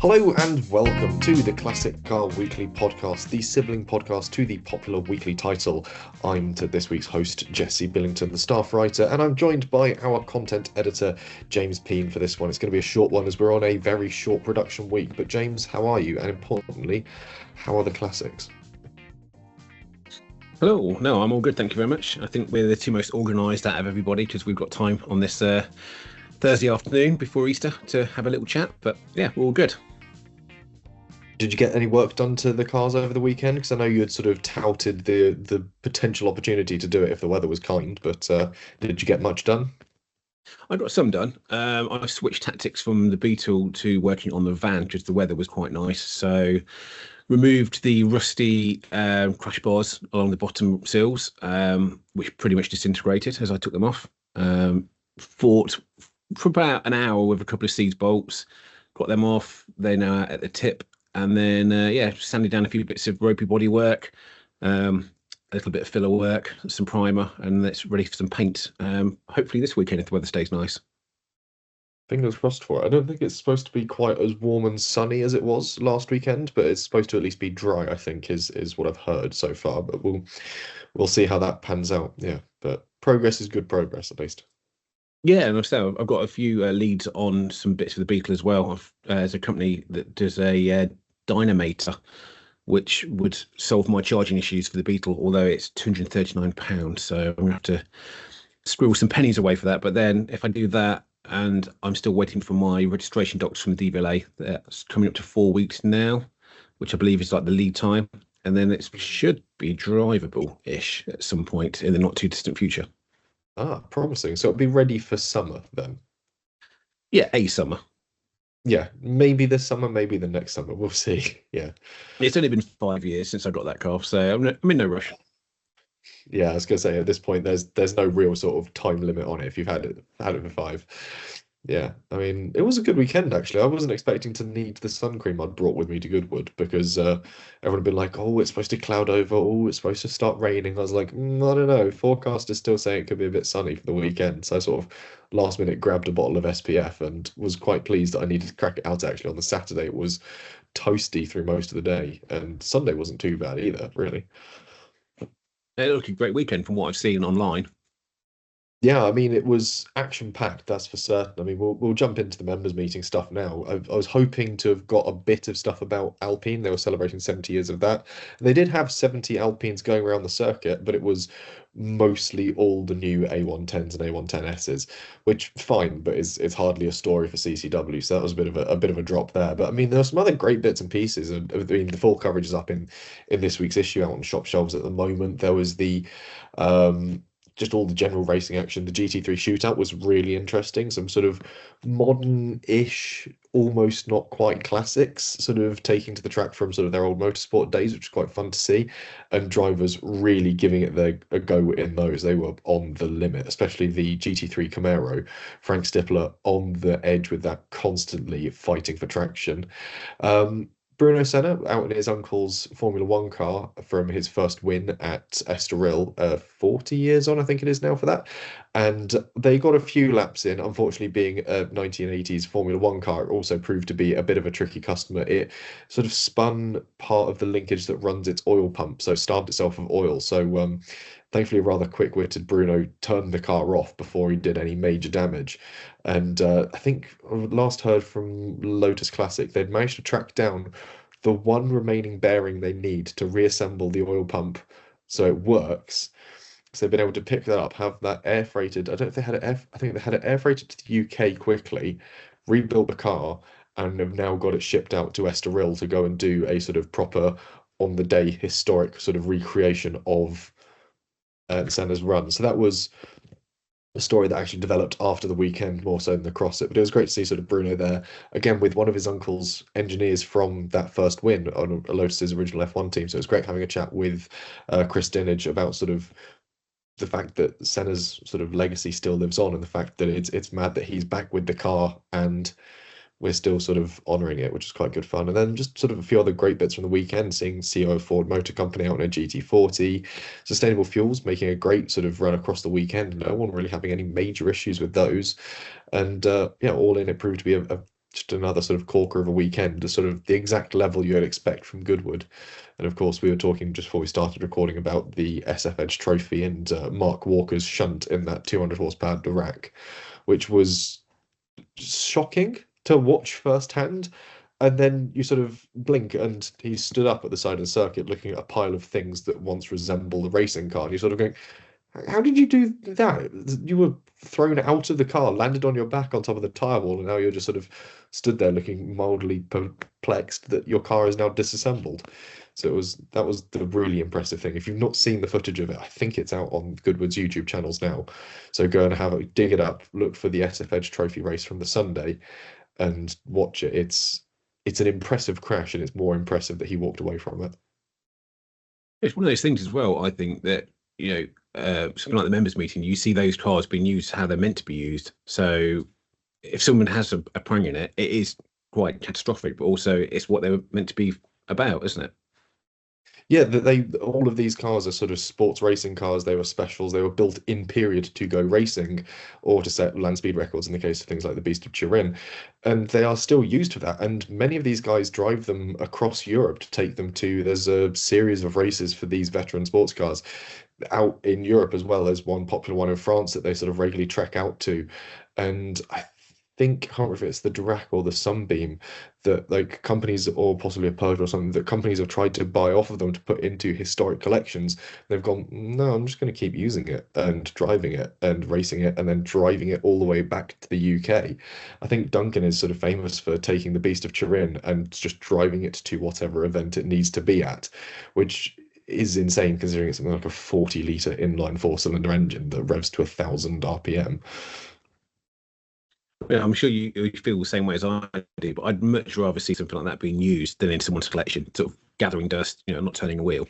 Hello and welcome to the Classic Car Weekly podcast, the sibling podcast to the popular weekly title. I'm this week's host, Jesse Billington, the staff writer, and I'm joined by our content editor, James Peen, for this one. It's going to be a short one as we're on a very short production week. But James, how are you? And importantly, how are the classics? Hello. No, I'm all good. Thank you very much. I think we're the two most organised out of everybody because we've got time on this Thursday afternoon before Easter to have a little chat. But yeah, we're all good. Did you get any work done to the cars over the weekend? Because I know you had sort of touted the potential opportunity to do it if the weather was kind, but did you get much done? I got some done. I switched tactics from the Beetle to working on the van because the weather was quite nice. So removed the rusty crash bars along the bottom sills, which pretty much disintegrated as I took them off. Fought for about an hour with a couple of seized bolts, got them off. They're now at the tip. And then, sanding down a few bits of ropey body work, a little bit of filler work, some primer, and it's ready for some paint. Hopefully this weekend if the weather stays nice. Fingers crossed for it. I don't think it's supposed to be quite as warm and sunny as it was last weekend, but it's supposed to at least be dry, I think, is what I've heard so far. But we'll see how that pans out. Yeah, but progress is good progress at least. Yeah, and I've got a few leads on some bits of the Beetle as well. There's a company that does a dynamometer, which would solve my charging issues for the Beetle, although it's £239. So I'm going to have to scribble some pennies away for that. But then if I do that, and I'm still waiting for my registration docs from the DVLA, that's coming up to 4 weeks now, which I believe is like the lead time. And then it should be drivable-ish at some point in the not too distant future. Ah, promising. So it'll be ready for summer then. Yeah, a summer. Yeah, maybe this summer, maybe the next summer. We'll see. Yeah. It's only been 5 years since I got that car, so I'm in no rush. Yeah, I was gonna say at this point there's no real sort of time limit on it if you've had it for 5. Yeah, I mean it was a good weekend actually. I wasn't expecting to need the sun cream I'd brought with me to Goodwood because everyone had been like, oh, it's supposed to cloud over, oh, it's supposed to start raining. I was like, I don't know. Forecast is still saying it could be a bit sunny for the weekend. So I sort of last minute grabbed a bottle of SPF and was quite pleased that I needed to crack it out actually on the Saturday. It was toasty through most of the day, and Sunday wasn't too bad either, really. It looked a great weekend from what I've seen online. Yeah, I mean, it was action-packed, that's for certain. I mean, we'll jump into the members meeting stuff now. I was hoping to have got a bit of stuff about Alpine. They were celebrating 70 years of that. They did have 70 Alpines going around the circuit, but it was mostly all the new A110s and A110Ss, which fine, but it's hardly a story for CCW. So that was a bit of a drop there. But I mean, there were some other great bits and pieces. And I mean, the full coverage is up in this week's issue out on shop shelves at the moment. There was the just all the general racing action. The GT3 shootout was really interesting. Some sort of modern-ish, almost not quite classics, sort of taking to the track from sort of their old motorsport days, which is quite fun to see. And drivers really giving it a go in those. They were on the limit, especially the GT3 Camaro. Frank Stippler on the edge with that, constantly fighting for traction. Bruno Senna out in his uncle's Formula One car from his first win at Estoril, 40 years on, I think it is now for that. And they got a few laps in. Unfortunately, being a 1980s Formula One car, it also proved to be a bit of a tricky customer. It sort of spun part of the linkage that runs its oil pump, so starved itself of oil. So thankfully, a rather quick-witted Bruno turned the car off before he did any major damage. And I think last heard from Lotus Classic, they'd managed to track down the one remaining bearing they need to reassemble the oil pump so it works. So they've been able to pick that up, have that air freighted. I don't know if they had it I think they had it air freighted to the UK quickly, rebuilt the car, and have now got it shipped out to Estoril to go and do a sort of proper on the day historic sort of recreation of Senna's run. So that was a story that actually developed after the weekend more so than the cross it. But it was great to see sort of Bruno there again with one of his uncle's engineers from that first win on Lotus's original F1 team. So it was great having a chat with Chris Dinage about sort of the fact that Senna's sort of legacy still lives on, and the fact that it's mad that he's back with the car and we're still sort of honouring it, which is quite good fun. And then just sort of a few other great bits from the weekend, seeing CEO Ford Motor Company out in a GT40, Sustainable Fuels making a great sort of run across the weekend. No one really having any major issues with those. And yeah, all in, it proved to be just another sort of corker of a weekend, the sort of the exact level you'd expect from Goodwood. And of course, we were talking just before we started recording about the SF Edge Trophy and Mark Walker's shunt in that 200 horsepower Dirac, which was shocking to watch firsthand. And then you sort of blink, and he stood up at the side of the circuit looking at a pile of things that once resembled a racing car. And you're sort of going, how did you do that? You were thrown out of the car, landed on your back on top of the tire wall, and now you're just sort of stood there looking mildly perplexed that your car is now disassembled. So that was the really impressive thing. If you've not seen the footage of it, I think it's out on Goodwood's YouTube channels now. So go and dig it up, look for the SF Edge Trophy race from the Sunday, and watch it. It's an impressive crash, and it's more impressive that he walked away from it. It's one of those things as well. I think that something like the members meeting, you see those cars being used how they're meant to be used. So if someone has a prang in it, it is quite catastrophic, but also it's what they were meant to be about, isn't it? Yeah, they all of these cars are sort of sports racing cars. They were specials. They were built in period to go racing or to set land speed records in the case of things like the Beast of Turin. And they are still used for that. And many of these guys drive them across Europe to take them to, there's a series of races for these veteran sports cars out in Europe, as well as one popular one in France that they sort of regularly trek out to. And I think, I can't remember if it's the Dirac or the Sunbeam, that like companies, or possibly a Peugeot or something, that companies have tried to buy off of them to put into historic collections. They've gone, no, I'm just going to keep using it and driving it and racing it and then driving it all the way back to the UK. I think Duncan is sort of famous for taking the Beast of Turin and just driving it to whatever event it needs to be at, which is insane considering it's something like a 40-litre inline four-cylinder engine that revs to 1,000 RPM. Yeah, I'm sure you feel the same way as I do, but I'd much rather see something like that being used than in someone's collection, sort of gathering dust, not turning a wheel.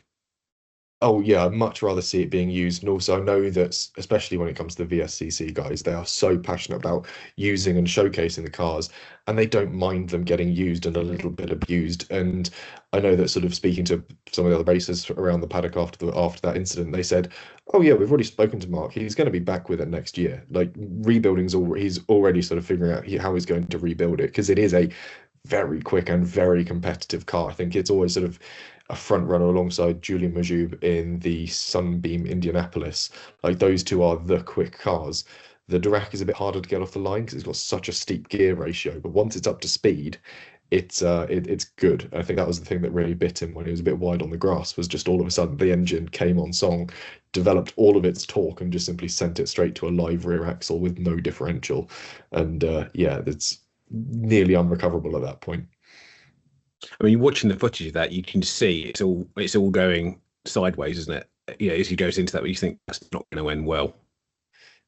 Oh yeah, I'd much rather see it being used. And also I know that especially when it comes to the VSCC guys, they are so passionate about using and showcasing the cars, and they don't mind them getting used and a little bit abused. And I know that sort of speaking to some of the other racers around the paddock after that incident, they said, "Oh yeah, we've already spoken to Mark. He's going to be back with it next year. Like rebuilding's all he's already sort of figuring out how he's going to rebuild it because it is a very quick and very competitive car. I think it's always sort of a front runner alongside Julian Majoub in the Sunbeam Indianapolis. Like those two are the quick cars. The Dirac is a bit harder to get off the line because it's got such a steep gear ratio, but once it's up to speed, it's good. I think that was the thing that really bit him when he was a bit wide on the grass, was just all of a sudden the engine came on song, developed all of its torque and just simply sent it straight to a live rear axle with no differential. And yeah, it's nearly unrecoverable at that point. I mean, watching the footage of that, you can see it's all going sideways, isn't it? As he goes into that, but you think that's not going to end well.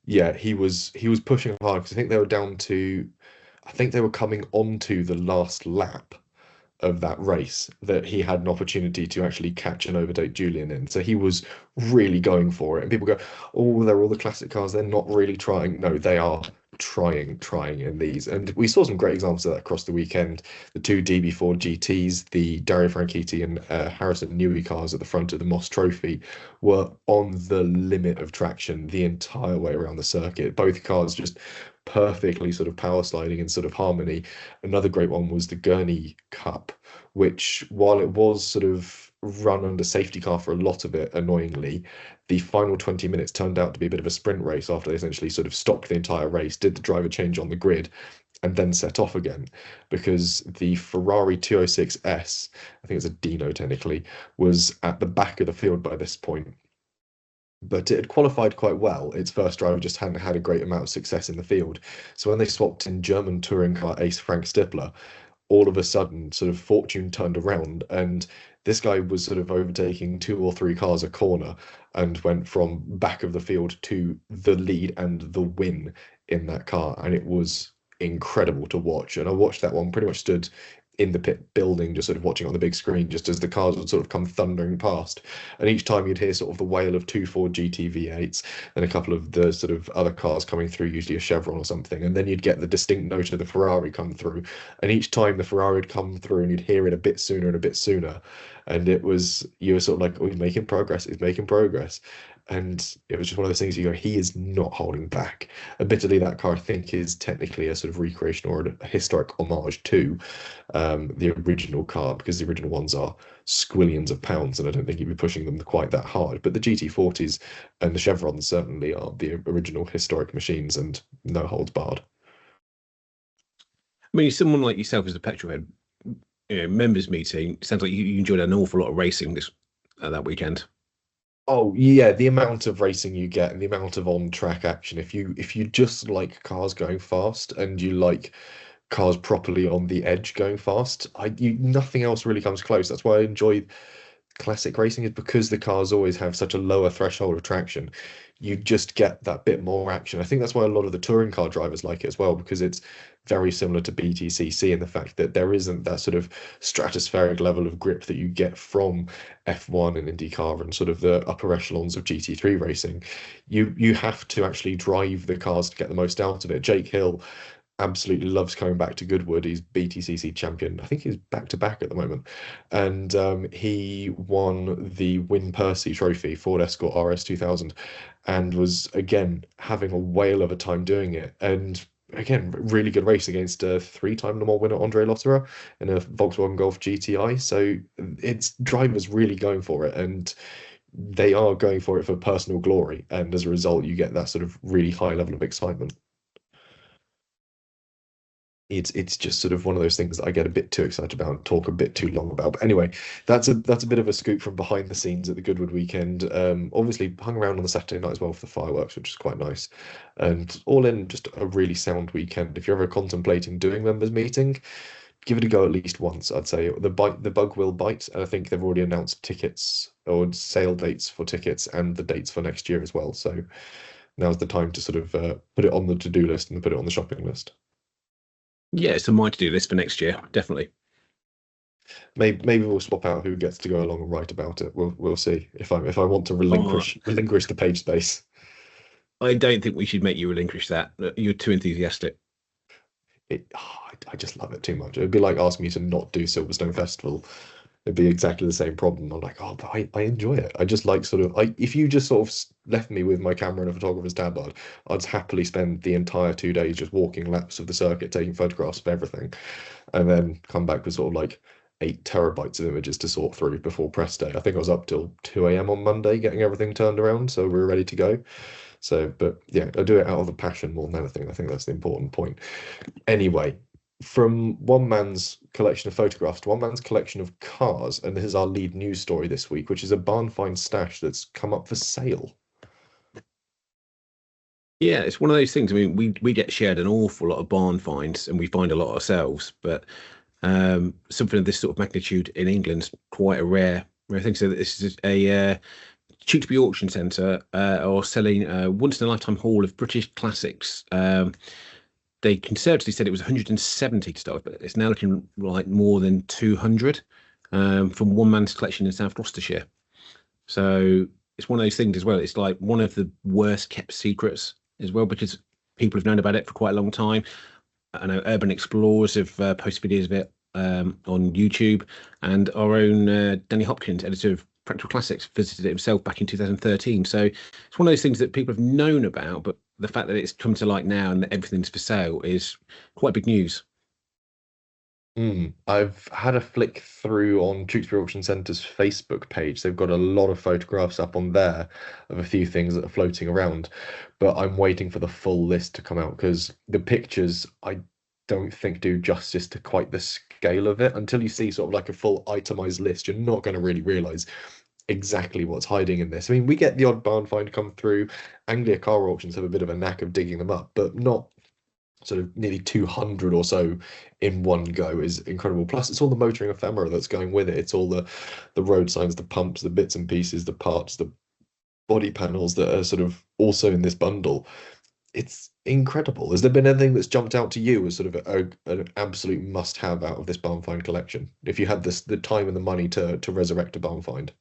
Yeah, he was pushing hard because I think they were down to, I think they were coming onto the last lap of that race that he had an opportunity to actually catch and overtake Julian in. So he was really going for it. And people go, oh, they're all the classic cars. They're not really trying. No, they are trying in these. And we saw some great examples of that across the weekend. The two DB4 GTs, the Dario Franchitti and Harrison Newey cars at the front of the Moss Trophy were on the limit of traction the entire way around the circuit. Both cars just perfectly sort of power sliding in sort of harmony. Another great one was the Gurney Cup, which while it was sort of run under safety car for a lot of it, annoyingly, the final 20 minutes turned out to be a bit of a sprint race after they essentially sort of stopped the entire race, did the driver change on the grid, and then set off again because the Ferrari 206S, I think it's a Dino technically, was at the back of the field by this point. But it had qualified quite well. Its first driver just hadn't had a great amount of success in the field. So when they swapped in German touring car ace Frank Stippler, all of a sudden, sort of fortune turned around, and this guy was sort of overtaking two or three cars a corner and went from back of the field to the lead and the win in that car. And it was incredible to watch. And I watched that one, pretty much stood in the pit building, just sort of watching on the big screen, just as the cars would sort of come thundering past. And each time you'd hear sort of the wail of two Ford GT V8s and a couple of the sort of other cars coming through, usually a Chevron or something. And then you'd get the distinct note of the Ferrari come through. And each time the Ferrari would come through and you'd hear it a bit sooner and a bit sooner. And it was, you were sort of like, oh, he's making progress, he's making progress. And it was just one of those things you go, he is not holding back. Admittedly, that car I think is technically a sort of recreation or a historic homage to the original car, because the original ones are squillions of pounds, and I don't think he'd be pushing them quite that hard. But the GT40s and the Chevrons certainly are the original historic machines, and no holds barred. I mean, someone like yourself as a petrol head, members meeting, sounds like you enjoyed an awful lot of racing this that weekend. Oh yeah, the amount of racing you get and the amount of on-track action. If you just like cars going fast and you like cars properly on the edge going fast, nothing else really comes close. That's why I enjoy classic racing, is because the cars always have such a lower threshold of traction. You just get that bit more action. I think that's why a lot of the touring car drivers like it as well, because it's very similar to BTCC in the fact that there isn't that sort of stratospheric level of grip that you get from F1 and IndyCar and sort of the upper echelons of GT3 racing. You have to actually drive the cars to get the most out of it. Jake Hill absolutely loves coming back to Goodwood. He's BTCC champion. I think he's back to back at the moment. And he won the Win Percy Trophy Ford Escort RS 2000 and was, again, having a whale of a time doing it. And again, really good race against a three-time Le Mans winner, Andre Lotterer, in a Volkswagen Golf GTI. So it's drivers really going for it. And they are going for it for personal glory. And as a result, you get that sort of really high level of excitement. It's just sort of one of those things that I get a bit too excited about and talk a bit too long about. But anyway, that's a bit of a scoop from behind the scenes at the Goodwood weekend. Obviously hung around on the Saturday night as well for the fireworks, which is quite nice. And all in, just a really sound weekend. If you're ever contemplating doing members meeting, give it a go at least once. I'd say the bug will bite, and I think they've already announced tickets or sale dates for tickets and the dates for next year as well. So now's the time to sort of put it on the to-do list and put it on the shopping list. Yeah, it's a mind to do this for next year, definitely. Maybe we'll swap out who gets to go along and write about it. We'll see if I want to Oh, relinquish the page space. I don't think we should make you relinquish that. You're too enthusiastic. I just love it too much. It'd be like asking me to not do Silverstone Festival. It'd be exactly the same problem. I'm like, oh, but I enjoy it. I just like sort of if you just sort of left me with my camera and a photographer's tablet, I'd happily spend the entire 2 days just walking laps of the circuit, taking photographs of everything, and then come back with sort of like 8 terabytes of images to sort through before press day. I think I was up till 2 a.m. on Monday getting everything turned around, so we were ready to go. So, but yeah, I do it out of a passion more than anything. I think that's the important point. Anyway, from one man's collection of photographs to one man's collection of cars, and this is our lead news story this week, which is a barn find stash that's come up for sale. Yeah, it's one of those things. I mean, we get shared an awful lot of barn finds, and we find a lot ourselves. But something of this sort of magnitude in England's quite a rare thing. So this is a Tewkesbury Auction Centre are selling a once in a lifetime haul of British classics. They conservatively said it was 170 to start with, but it's now looking like more than 200 from one man's collection in South Gloucestershire. So it's one of those things as well. It's like one of the worst kept secrets as well, because people have known about it for quite a long time. I know Urban Explorers have posted videos of it on YouTube, and our own Danny Hopkins, editor of Practical Classics, visited it himself back in 2013. So it's one of those things that people have known about, but the fact that it's come to light now and that everything's for sale is quite big news. I've had a flick through on Tewkesbury Auction Centre's Facebook page. They've got a lot of photographs up on there of a few things that are floating around, but I'm waiting for the full list to come out because the pictures I don't think do justice to quite the scale of it. Until you see sort of like a full itemized list, you're not going to really realize exactly what's hiding in this. I mean, we get the odd barn find come through. Anglia car auctions have a bit of a knack of digging them up, but not sort of nearly 200 or so in one go is incredible. Plus, it's all the motoring ephemera that's going with it. It's all the road signs, the pumps, the bits and pieces, the parts, the body panels that are sort of also in this bundle. It's incredible. Has there been anything that's jumped out to you as sort of an absolute must-have out of this barn find collection? If you had the time and the money to resurrect a barn find.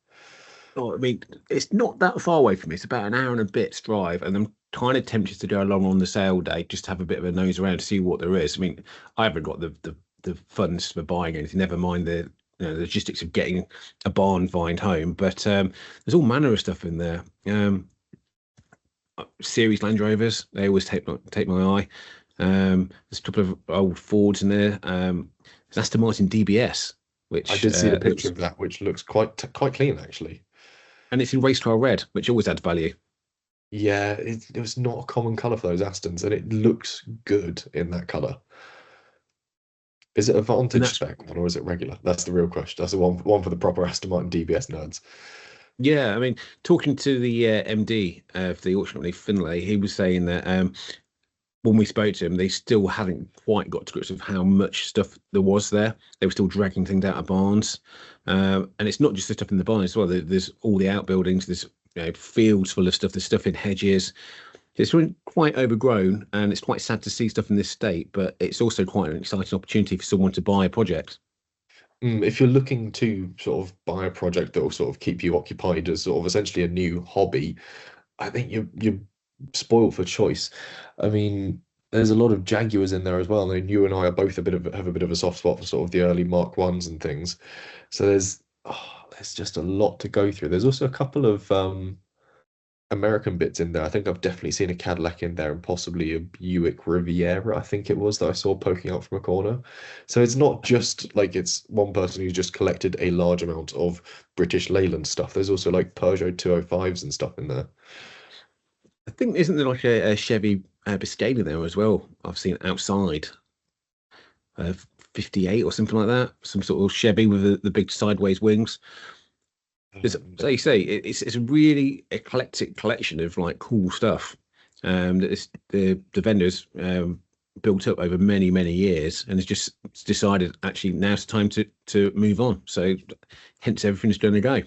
Oh, I mean, it's not that far away from me. It's about an hour and a bit's drive, and I'm kind of tempted to go along on the sale day just to have a bit of a nose around to see what there is. I mean, I haven't got the funds for buying anything. Never mind the logistics of getting a barn find home. But there's all manner of stuff in there. series Land Rovers. They always take my eye. There's a couple of old Fords in there. There's Aston Martin DBS, I which did see the picture looks, of that, which looks quite clean actually. and it's in race car red, which always adds value. Yeah, it was not a common color for those Astons, and it looks good in that color. Is it a And Vantage that's spec one or is it regular? That's the real question. That's the one for the proper Aston Martin DBS nerds. Yeah, I mean, talking to the MD of the auction company, Finlay, he was saying that when we spoke to him, they still hadn't quite got to grips with how much stuff there was there. They were still dragging things out of barns, and it's not just the stuff in the barn as well. There's all the outbuildings. There's fields full of stuff. There's stuff in hedges. It's really quite overgrown, and it's quite sad to see stuff in this state. But it's also quite an exciting opportunity for someone to buy a project. If you're looking to sort of buy a project that will sort of keep you occupied as sort of essentially a new hobby, I think you're spoiled for choice. I mean, there's a lot of Jaguars in there as well. I mean, you and I are both have a bit of a soft spot for sort of the early Mark Ones and things. So there's just a lot to go through. There's also a couple of American bits in there. I think I've definitely seen a Cadillac in there and possibly a Buick Riviera, I think it was, that I saw poking out from a corner. So it's not just like it's one person who's just collected a large amount of British Leyland stuff. There's also like Peugeot 205s and stuff in there. I think isn't there like a Chevy Biscayne there as well? I've seen outside, uh, 58 or something like that. Some sort of Chevy with the big sideways wings. As you say, it's a really eclectic collection of like cool stuff. That the vendors built up over many years, and it's just decided actually now's the time to move on. So hence everything's going to go.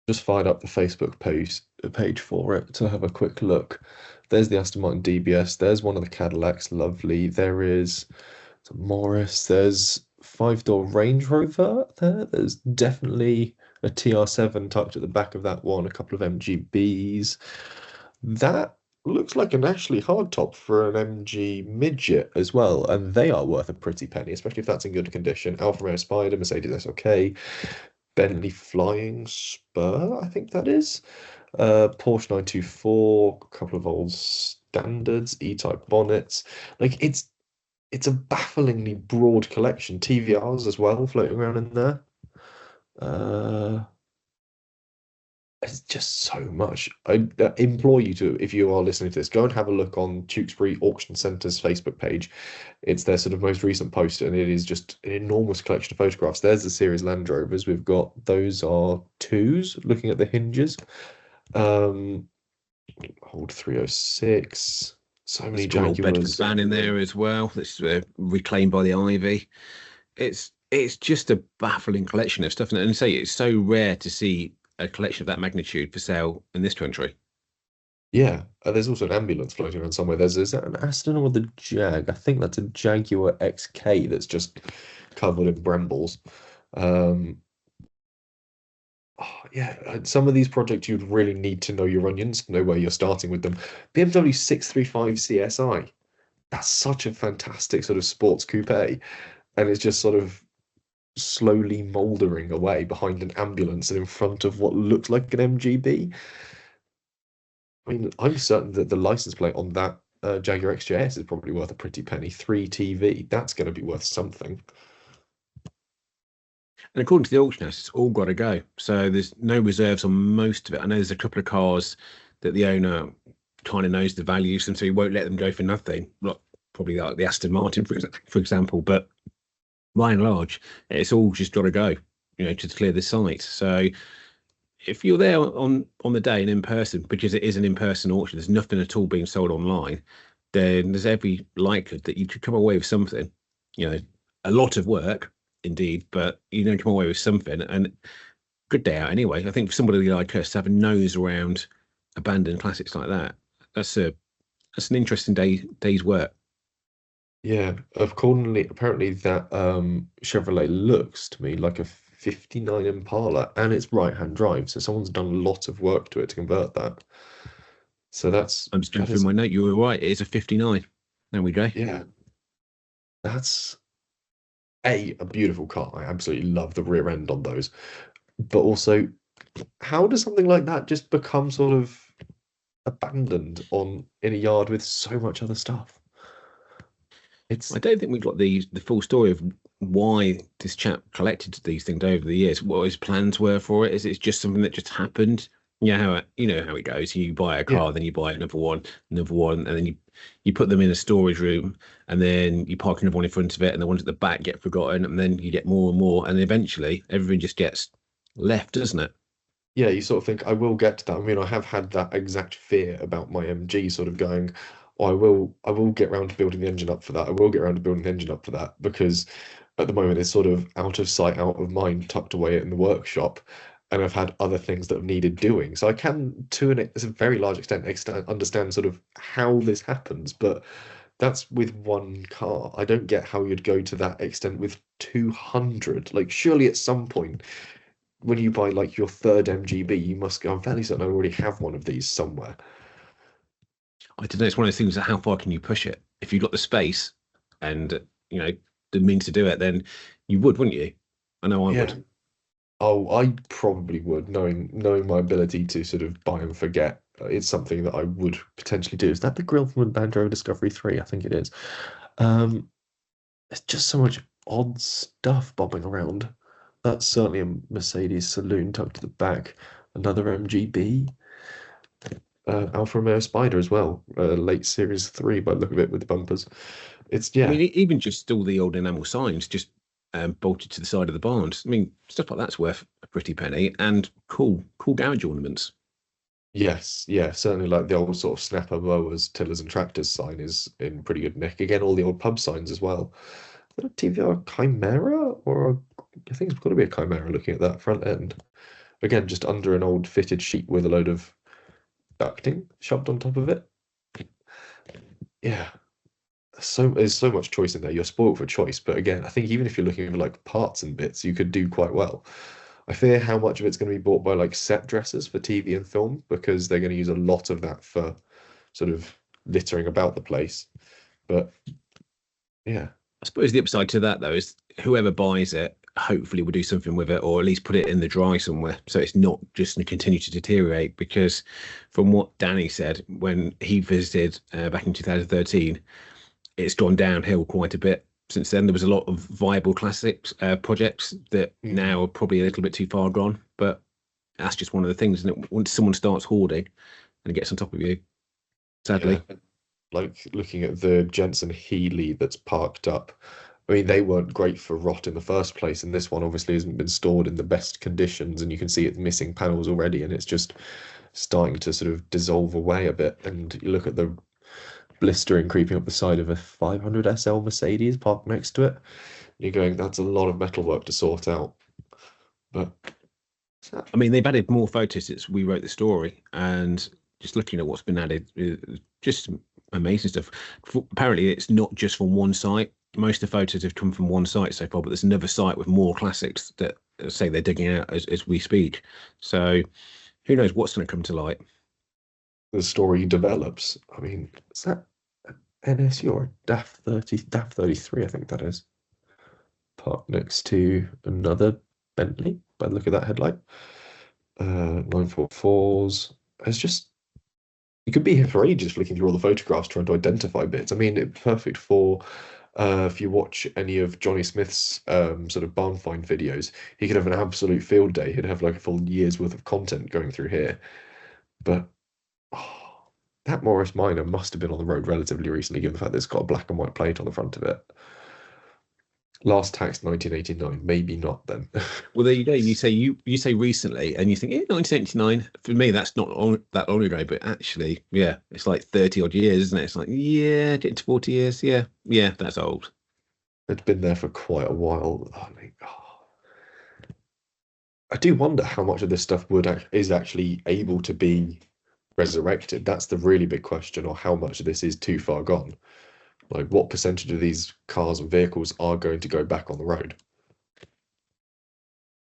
Just fired up the Facebook page for it to have a quick look. There's the Aston Martin DBS. There's one of the Cadillacs. Lovely. There is Morris. There's five-door Range Rover there. There's definitely a TR7 tucked at the back of that one. A couple of MGBs. That looks like an Ashley hardtop for an MG midget as well, and they are worth a pretty penny, especially if that's in good condition. Alfa Romeo Spider, Mercedes SLK, Bentley Flying Spur, I think that is. Porsche 924, a couple of old standards, E-type bonnets. Like it's a bafflingly broad collection. TVRs as well floating around in there. Uh, it's just so much. I implore you to, if you are listening to this, go and have a look on Tewkesbury Auction Centre's Facebook page. It's their sort of most recent post, and it is just an enormous collection of photographs. There's the series Land Rovers. We've got those are twos, looking at the hinges. Old 306. So many There's got an old Bedford Jaguars. van in there as well. That's reclaimed by the Ivy. It's just a baffling collection of stuff, and say it's so rare to see a collection of that magnitude for sale in this country. Yeah, there's also an ambulance floating around somewhere. Is that an Aston or the Jag? I think that's a Jaguar XK that's just covered in brambles. Um, oh, yeah, some of these projects you'd really need to know your onions, know where you're starting with them. BMW 635 CSI, that's such a fantastic sort of sports coupe, and it's just sort of slowly mouldering away behind an ambulance and in front of what looks like an MGB. I mean, I'm certain that the license plate on that Jaguar XJS is probably worth a pretty penny. 3TV, that's going to be worth something. And according to the auction house, it's all got to go. So there's no reserves on most of it. I know there's a couple of cars that the owner kind of knows the values, and so he won't let them go for nothing. Like probably like the Aston Martin, for example. But by and large, it's all just got to go, to clear the site. So if you're there on the day and in person, because it is an in-person auction, there's nothing at all being sold online, then there's every likelihood that you could come away with something, a lot of work indeed, but you're going to come away with something, and good day out anyway. I think for somebody like us to have a nose around abandoned classics like that, that's an interesting day's work. Yeah, accordingly, apparently that Chevrolet looks to me like a 59 Impala and it's right-hand drive, so someone's done a lot of work to it to convert that. So I'm just going that through is my note. You were right. It is a 59. There we go. yeah, that's a beautiful car. I absolutely love the rear end on those. But also, how does something like that just become sort of abandoned on in a yard with so much other stuff. I It's don't think we've got the full story of why this chap collected these things over the years. What his plans were for it. Is it just something that just happened? Yeah, you know how it goes. You buy a yeah, car, then you buy another one, and then you put them in a storage room, and then you park another one in front of it, and the ones at the back get forgotten, and then you get more and more, and eventually everything just gets left, doesn't it? yeah, you sort of think I will get to that. I mean, I have had that exact fear about my MG sort of going, oh, I will get around to building the engine up for that. I will get around to building the engine up for that because at the moment it's sort of out of sight, out of mind, tucked away in the workshop. And I've had other things that have needed doing. So I can, to a very large extent, understand sort of how this happens, but that's with one car. I don't get how you'd go to that extent with 200. Like, surely at some point when you buy like your third MGB, you must go, I'm fairly certain I already have one of these somewhere. I don't know. It's one of those things that how far can you push it? If you've got the space and you know the means to do it, then you would, wouldn't you? I know I Yeah. would. Oh, I probably would, knowing my ability to sort of buy and forget. It's something that I would potentially do. Is that the grill from Land Rover Discovery 3? I think it is. Um, there's just so much odd stuff bobbing around. That's certainly a Mercedes saloon tucked to the back. Another MGB. Alfa Romeo Spider as well. Late Series 3 by the look of it with the bumpers. It's, I mean, yeah, even just all the old enamel signs just bolted to the side of the barns. I mean, stuff like that's worth a pretty penny, and cool garage ornaments. yes, yeah, certainly like the old sort of snapper mowers, tillers and tractors sign is in pretty good nick. Again, all the old pub signs as well. Is that a TVR Chimera I think it's got to be a Chimera looking at that front end. Again, just under an old fitted sheet with a load of ducting shoved on top of it. Yeah, there's so much choice in there. You're spoiled for choice, but again, I think even if you're looking for like parts and bits, you could do quite well. I fear how much of it's going to be bought by like set dressers for TV and film because they're going to use a lot of that for sort of littering about the place. But yeah, I suppose the upside to that though is whoever buys it hopefully will do something with it, or at least put it in the dry somewhere, so it's not just going to continue to deteriorate. Because from what Danny said when he visited back in 2013, it's gone downhill quite a bit since then. There was a lot of viable classics projects that mm, now are probably a little bit too far gone, but that's just one of the things. And once someone starts hoarding and it gets on top of you, yeah, sadly. like looking at the Jensen Healy that's parked up. I mean, they weren't great for rot in the first place, and this one obviously hasn't been stored in the best conditions, and you can see it's missing panels already, and it's just starting to sort of dissolve away a bit. And you look at the blistering creeping up the side of a 500 SL Mercedes parked next to it. You're going, that's a lot of metalwork to sort out. But I mean, they've added more photos since we wrote the story, and just looking at what's been added, just amazing stuff. Apparently, it's not just from one site. Most of the photos have come from one site so far, but there's another site with more classics that say they're digging out as we speak. So who knows what's going to come to light? the story develops. I mean, is that NSU or DAF 33? I think that is. Parked next to another Bentley by the look of that headlight. 944s. It's just you could be here for ages flicking through all the photographs trying to identify bits. I mean, it's perfect for if you watch any of Johnny Smith's sort of barn find videos, he could have an absolute field day. He'd have like a full year's worth of content going through here. But oh, that Morris Minor must have been on the road relatively recently, given the fact that it's got a black and white plate on the front of it. Last taxed 1989, maybe not then. Well, there you go. You say recently, and you think, 1989. For me, that's not that long ago, but actually, yeah, it's like 30 odd years, isn't it? It's like, yeah, getting to 40 years. Yeah, that's old. It's been there for quite a while. I mean, I do wonder how much of this stuff is actually able to be resurrected. That's the really big question, or how much of this is too far gone. Like, what percentage of these cars and vehicles are going to go back on the road?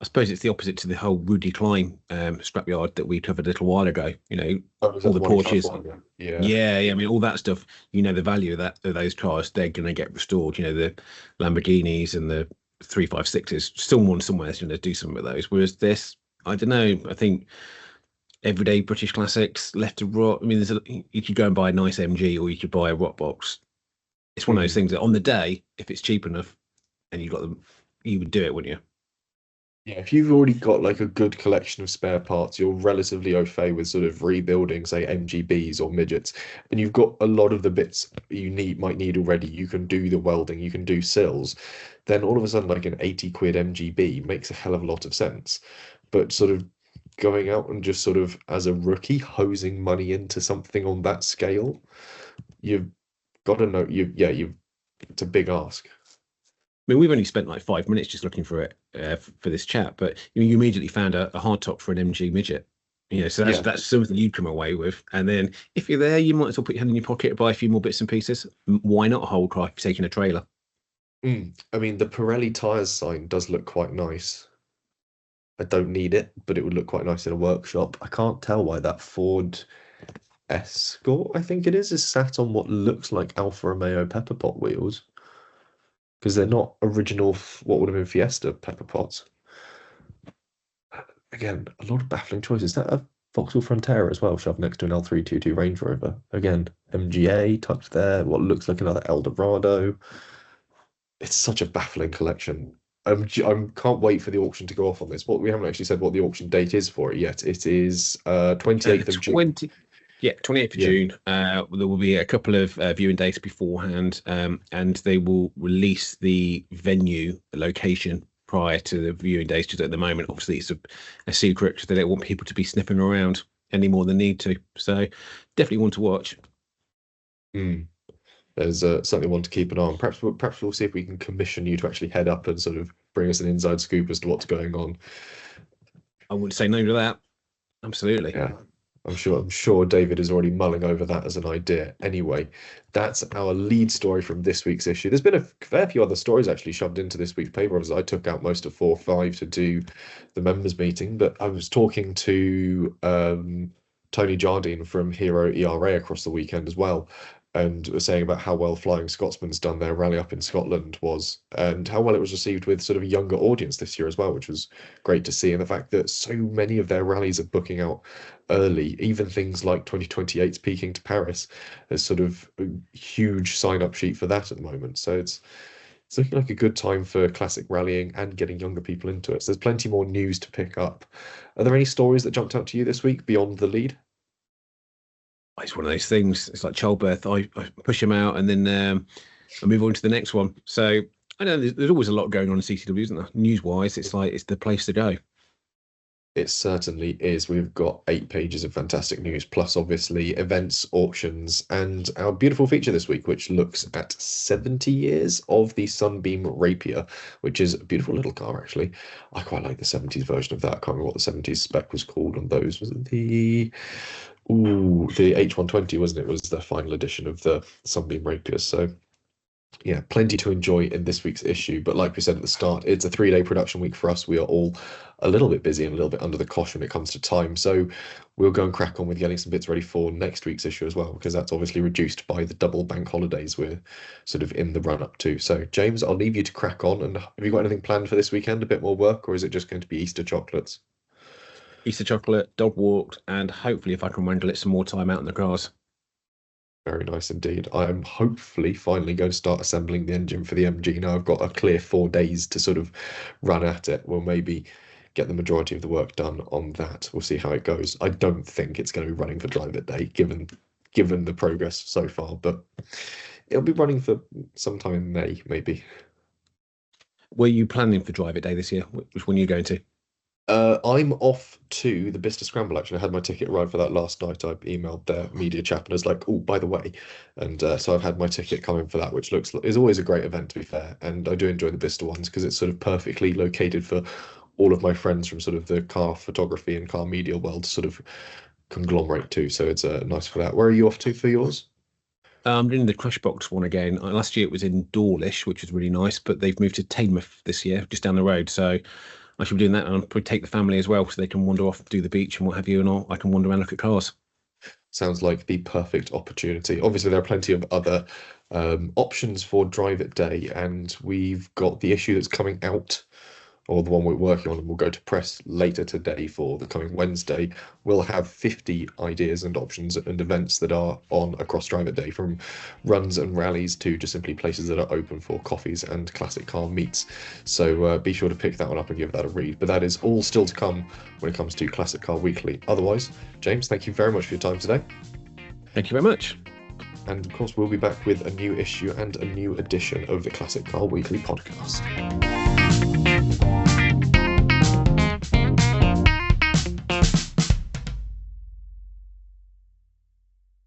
I suppose it's the opposite to the whole Rudy Klein scrapyard that we covered a little while ago. Oh, is All that the the one in Porsches. California? Yeah. Yeah. I mean, all that stuff. The value of those cars. They're going to get restored. The Lamborghinis and the 356s. Someone somewhere is going to do something with those. Whereas this, I don't know. I think everyday British classics, left to right. I mean, you could go and buy a nice MG, or you could buy a rock box. It's one of those Mm. things that on the day, if it's cheap enough and you got them, you would do it, wouldn't you? Yeah, if you've already got like a good collection of spare parts, you're relatively au fait with sort of rebuilding, say, MGBs or midgets, and you've got a lot of the bits you might need already. You can do the welding, you can do sills, then all of a sudden, like an 80 quid MGB makes a hell of a lot of sense. But sort of going out and just sort of as a rookie hosing money into something on that scale, you've got to know you it's a big ask. I mean, we've only spent like 5 minutes just looking for it for this chat, but you immediately found a hard top for an MG midget. So that's Yeah. that's something you'd come away with. And then if you're there, you might as well put your hand in your pocket and buy a few more bits and pieces. Why not a whole car if you're taking a trailer? I mean, the Pirelli tires sign does look quite nice. I don't need it, but it would look quite nice in a workshop. I can't tell why that Ford Escort, I think it is sat on what looks like Alfa Romeo pepper pot wheels because they're not original, what would have been Fiesta pepper pots. Again, a lot of baffling choices. Is that a Vauxhall Frontera as well, shoved next to an L322 Range Rover? Again, MGA tucked there, what looks like another Eldorado. It's such a baffling collection. I can't wait for the auction to go off on this. What we haven't actually said what the auction date is for it yet. It is 28th of June. 28th of Yeah. June. There will be a couple of viewing dates beforehand, and they will release the venue, the location prior to the viewing days. Just at the moment, obviously, it's a secret. They don't want people to be sniffing around any more than need to. So, definitely one to watch. Mm. There's something one to keep an eye on. Perhaps we'll see if we can commission you to actually head up and sort of bring us an inside scoop as to what's going on. I wouldn't say no to that. Absolutely. Yeah, I'm sure David is already mulling over that as an idea. Anyway, that's our lead story from this week's issue. There's been a fair few other stories actually shoved into this week's paper. As I took out most of 4 or 5 to do the members meeting, but I was talking to Tony Jardine from Hero ERA across the weekend as well, and was saying about how well Flying Scotsman's done their rally up in Scotland was, and how well it was received with sort of a younger audience this year as well, which was great to see. And the fact that so many of their rallies are booking out early, even things like 2028's Peking to Paris, there's sort of a huge sign-up sheet for that at the moment. So it's looking like a good time for classic rallying and getting younger people into it. So there's plenty more news to pick up. Are there any stories that jumped out to you this week beyond the lead? It's one of those things. It's like childbirth. I push them out and then I move on to the next one. So I know there's always a lot going on in CCW, isn't there? News wise, it's like it's the place to go. It certainly is. We've got 8 pages of fantastic news, plus obviously events, auctions, and our beautiful feature this week, which looks at 70 years of the Sunbeam Rapier, which is a beautiful little car, actually. I quite like the 70s version of that. I can't remember what the 70s spec was called on those. Was it the H120, wasn't it? Was the final edition of the Sunbeam Rapier. So yeah, plenty to enjoy in this week's issue. But like we said at the start, it's a 3-day production week for us. We are all a little bit busy and a little bit under the cosh when it comes to time. So we'll go and crack on with getting some bits ready for next week's issue as well, because that's obviously reduced by the double bank holidays we're sort of in the run up to. So James, I'll leave you to crack on. And have you got anything planned for this weekend? A bit more work, or is it just going to be Easter chocolates? Easter chocolate, dog walked, and hopefully if I can wrangle it some more time out in the cars. Very nice indeed. I'm hopefully finally going to start assembling the engine for the MG. Now I've got a clear 4 days to sort of run at it. We'll maybe get the majority of the work done on that. We'll see how it goes. I don't think it's going to be running for drive it day, given the progress so far, but it'll be running for sometime in May, maybe. Were you planning for Drive It Day this year? Which one are you going to? I'm off to the Bicester Scramble. Actually, I had my ticket arrived for that last night. I emailed their media chap and was like, "Oh, by the way," and so I've had my ticket coming for that, which is always a great event to be fair. And I do enjoy the Bicester ones because it's sort of perfectly located for all of my friends from sort of the car photography and car media world to sort of conglomerate to. So it's nice for that. Where are you off to for yours? I'm doing the Crush Box one again. Last year it was in Dawlish, which was really nice, but they've moved to Teignmouth this year, just down the road. So I should be doing that, and I'll probably take the family as well, so they can wander off, do the beach and what have you, and I can wander around, look at cars. Sounds like the perfect opportunity. Obviously, there are plenty of other options for Drive It Day, and we've got the issue that's coming out or the one we're working on and will go to press later today for the coming Wednesday, will have 50 ideas and options and events that are on a cross driver day, from runs and rallies to just simply places that are open for coffees and classic car meets. So be sure to pick that one up and give that a read. But that is all still to come when it comes to Classic Car Weekly. Otherwise, James, thank you very much for your time today. Thank you very much. And of course, we'll be back with a new issue and a new edition of the Classic Car Weekly podcast.